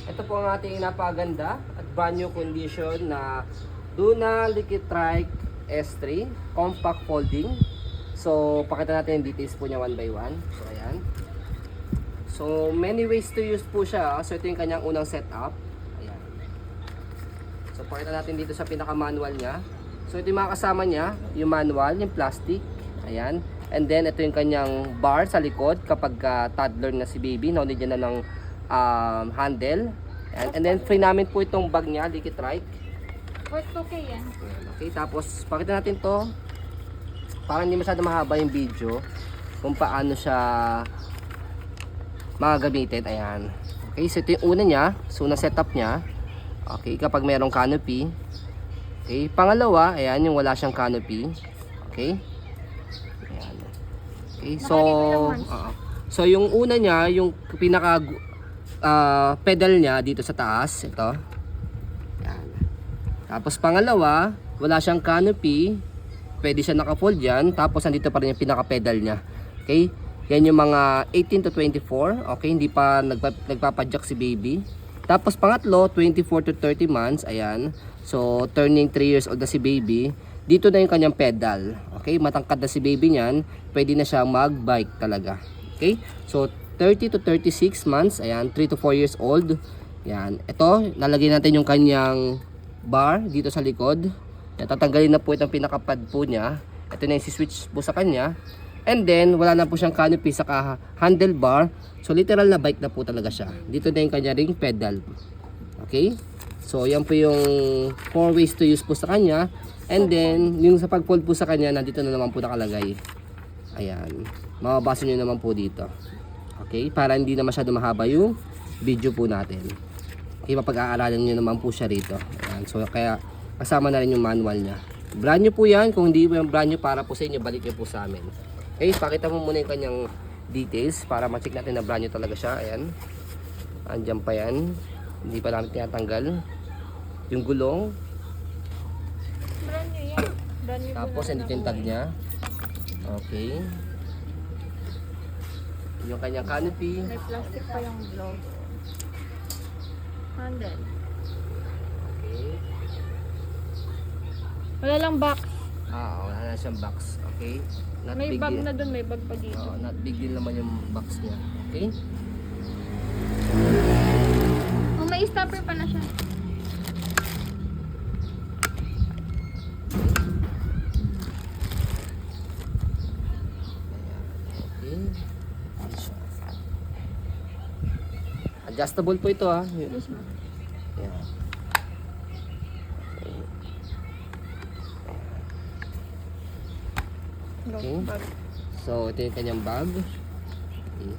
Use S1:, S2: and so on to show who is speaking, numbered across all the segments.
S1: Ito po ang ating napaganda at brand new condition na Duna Liquitrike S3 compact folding. So pakita natin yung details po niya one by one. So ayan. So many ways to use po siya. So ito yung kanyang unang setup. Ayan. So pakita natin dito sa pinaka manual niya. So ito yung mga kasama niya, yung manual, yung plastic. Ayan. And then ito yung kanyang bar sa likod kapag toddler na si baby, no need niya na ng handle. And then free namin po itong bag niya, Liquitrike.
S2: Worth 2K yan.
S1: Okay, tapos pakita natin to. Parang hindi masyado mahaba yung video kung paano siya magagamitin. Ayan. Okay, so ito yung una niya. So, unang setup niya. Okay, kapag mayroong canopy. Okay, pangalawa, ayan, yung wala siyang canopy. Okay. Ayan. Okay, so yung una niya, yung pinaka pedal niya dito sa taas, ito. Ayan. Tapos pangalawa, wala siyang canopy. Pwede siya naka-fold yan. Tapos nandito pa rin yung pinaka-pedal niya. Okay? Yan yung mga 18 to 24. Okay? Hindi pa nagpapadyak si baby. Tapos pangatlo, 24 to 30 months. Ayan. So, turning 3 years old na si baby. Dito na yung kanyang pedal. Okay? Matangkad na si baby niyan. Pwede na siya mag-bike talaga. Okay? So, 30 to 36 months. Ayan. 3 to 4 years old. Ayan. Ito, nalagay natin yung kanyang bar dito sa likod. Tatanggalin na po itong pinakapad po niya. Ito na yung switch po sa kanya. And then, wala na po siyang canopy sa handlebar. So, literal na bike na po talaga siya. Dito na yung kanya ring pedal. Okay? So, yan po yung 4 ways to use po sa kanya. And then, yung sa pag-fold po sa kanya, nandito na naman po nakalagay. Ayan. Mababasa nyo naman po dito. Okay? Para hindi na masyado mahaba yung video po natin. Okay? Mapag-aaralan nyo naman po siya rito. Ayan. So, kaya kasama na rin yung manual niya. Brand new po yan. Kung hindi po yung brand new para po sa inyo, balik nyo po sa amin. Okay, pakita mo muna yung kanyang details para ma-check natin na brand new talaga siya. Ayan. Andyan pa yan. Hindi pa namin tinatanggal. Yung gulong.
S2: Brand new yan. Brand new.
S1: Tapos, andito yung tag niya. Okay. Yung kanyang canopy.
S2: May plastic pa yung glove. Handle.
S1: Okay.
S2: Wala lang box.
S1: Wala na siyang box. Okay. Not
S2: May
S1: big
S2: bag
S1: deal.
S2: na dun, may bag pa dito.
S1: Not big deal naman yung box niya. Okay.
S2: Oh, may stopper pa na siya.
S1: Okay. Adjustable po ito, ha.
S2: Yes, ma'am.
S1: Yeah. Okay.
S2: Bag.
S1: So, ito yung kanyang bag. Okay.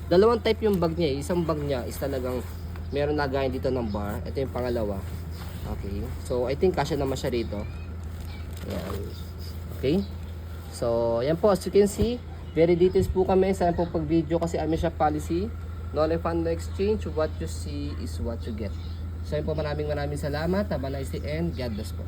S1: Dalawang type yung bag niya. Isang bag niya is talagang meron lagayan dito ng bar. Ito yung pangalawa. Okay. So, I think kasya naman siya rito. Ayan. Okay. So, yan po. As you can see, very details po kami sa po pag-video kasi amin siya policy. No refund, no exchange. What you see is what you get. So, yan po. Maraming salamat. Have a nice day and God bless po.